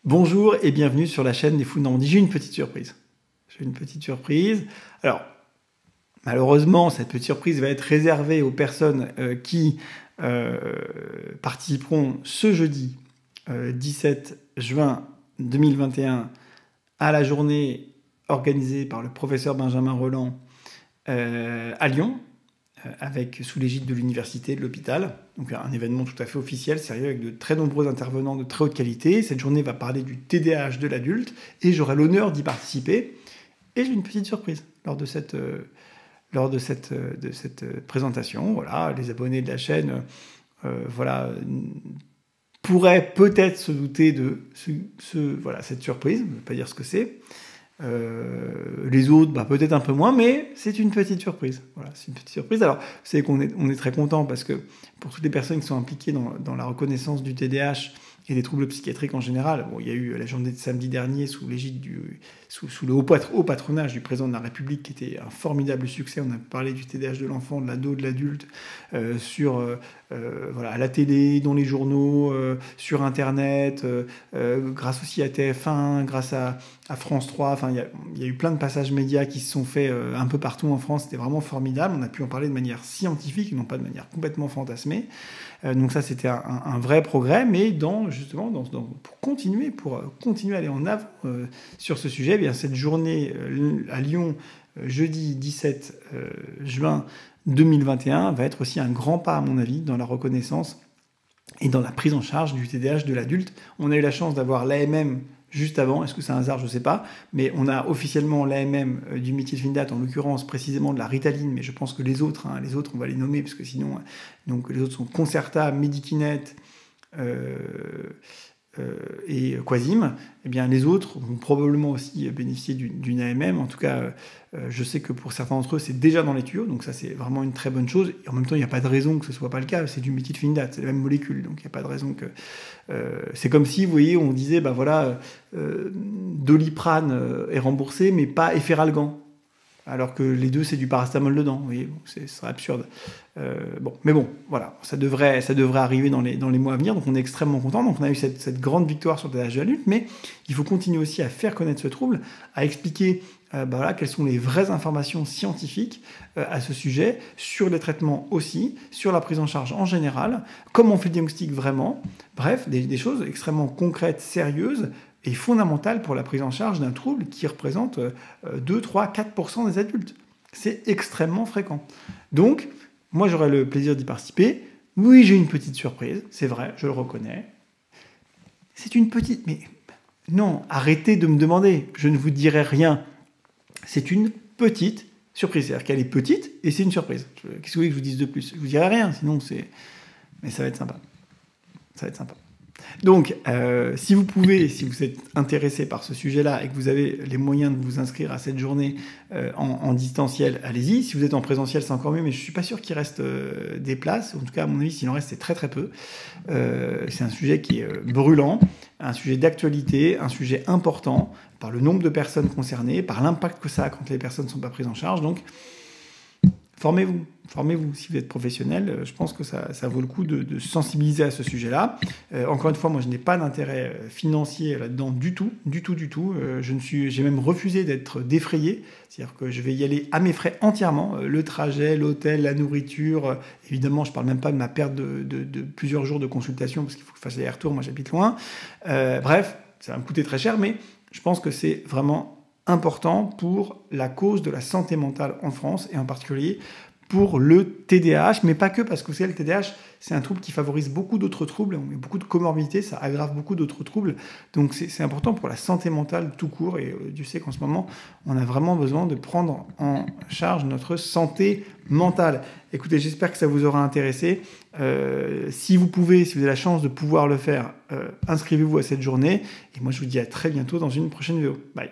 Bonjour et bienvenue sur la chaîne des Fous de Normandie. J'ai une petite surprise. Alors, malheureusement, cette petite surprise va être réservée aux personnes qui participeront ce jeudi 17 juin 2021 à la journée organisée par le professeur Benjamin Rolland à Lyon, sous l'égide de l'université, de l'hôpital. Donc un événement tout à fait officiel, sérieux, avec de très nombreux intervenants de très haute qualité. Cette journée va parler du TDAH de l'adulte et j'aurai l'honneur d'y participer. Et j'ai une petite surprise lors de cette présentation. Voilà, les abonnés de la chaîne pourraient peut-être se douter de cette surprise. Je ne vais pas dire ce que c'est. Les autres, peut-être un peu moins, mais c'est une petite surprise. Voilà, c'est une petite surprise. Alors, vous savez qu'on est très content parce que pour toutes les personnes qui sont impliquées dans la reconnaissance du TDAH et des troubles psychiatriques en général, il y a eu la journée de samedi dernier sous l'égide sous le haut patronage du président de la République qui était un formidable succès. On a parlé du TDAH de l'enfant, de l'ado, de l'adulte, à la télé, dans les journaux, sur Internet, grâce aussi à TF1, grâce à France 3. Enfin, il y a eu plein de passages médias qui se sont faits un peu partout en France. C'était vraiment formidable. On a pu en parler de manière scientifique et non pas de manière complètement fantasmée. Donc ça, c'était un vrai progrès. Mais pour continuer à aller en avant sur ce sujet, cette journée à Lyon, jeudi 17 juin 2021, va être aussi un grand pas, à mon avis, dans la reconnaissance et dans la prise en charge du TDAH de l'adulte. On a eu la chance d'avoir l'AMM juste avant. Est-ce que c'est un hasard? Je ne sais pas. Mais on a officiellement l'AMM du méthylphénidate, en l'occurrence précisément de la Ritaline, mais je pense que les autres, on va les nommer, parce que sinon, donc les autres sont Concerta, Medikinet, et Quasim. Eh bien, les autres vont probablement aussi bénéficier d'une AMM. En tout cas, je sais que pour certains d'entre eux, c'est déjà dans les tuyaux, donc ça, c'est vraiment une très bonne chose. Et en même temps, il n'y a pas de raison que ce ne soit pas le cas. C'est du méthylphénidate, c'est la même molécule, donc il n'y a pas de raison que... c'est comme si, vous voyez, on disait, Doliprane est remboursé, mais pas Efferalgan. Alors que les deux, c'est du paracétamol dedans. Vous voyez, ce serait absurde. Voilà, ça devrait arriver dans les mois à venir, donc on est extrêmement content. Donc on a eu cette grande victoire sur le TDAH de l'adulte, mais il faut continuer aussi à faire connaître ce trouble, à expliquer quelles sont les vraies informations scientifiques à ce sujet, sur les traitements aussi, sur la prise en charge en général, comment on fait le diagnostic vraiment, bref, des choses extrêmement concrètes, sérieuses, et fondamentale pour la prise en charge d'un trouble qui représente 2, 3, 4% des adultes. C'est extrêmement fréquent. Donc, moi, j'aurai le plaisir d'y participer. Oui, j'ai une petite surprise, c'est vrai, je le reconnais. C'est une petite... Mais non, arrêtez de me demander, je ne vous dirai rien. C'est une petite surprise. C'est-à-dire qu'elle est petite et c'est une surprise. Qu'est-ce que vous voulez que je vous dise de plus? Je ne vous dirai rien, sinon c'est... Mais ça va être sympa. Ça va être sympa. Donc, si vous êtes intéressé par ce sujet-là et que vous avez les moyens de vous inscrire à cette journée en distanciel, allez-y. Si vous êtes en présentiel, c'est encore mieux, mais je ne suis pas sûr qu'il reste des places. En tout cas, à mon avis, s'il en reste, c'est très très peu. C'est un sujet qui est brûlant, un sujet d'actualité, un sujet important par le nombre de personnes concernées, par l'impact que ça a quand les personnes ne sont pas prises en charge. Donc, formez-vous. Si vous êtes professionnel, je pense que ça vaut le coup de sensibiliser à ce sujet-là. Encore une fois, moi, je n'ai pas d'intérêt financier là-dedans du tout. J'ai même refusé d'être défrayé. C'est-à-dire que je vais y aller à mes frais entièrement. Le trajet, l'hôtel, la nourriture. Évidemment, je ne parle même pas de ma perte de plusieurs jours de consultation parce qu'il faut que je fasse les allers-retours. Moi, j'habite loin. Bref, ça va me coûter très cher, mais je pense que c'est vraiment important pour la cause de la santé mentale en France et en particulier pour le TDAH, mais pas que, parce que vous savez, le TDAH, c'est un trouble qui favorise beaucoup d'autres troubles, on met beaucoup de comorbidités, ça aggrave beaucoup d'autres troubles, donc c'est important pour la santé mentale tout court, et Dieu sait qu'en ce moment, on a vraiment besoin de prendre en charge notre santé mentale. Écoutez, j'espère que ça vous aura intéressé. Si vous avez la chance de pouvoir le faire, inscrivez-vous à cette journée, et moi je vous dis à très bientôt dans une prochaine vidéo. Bye.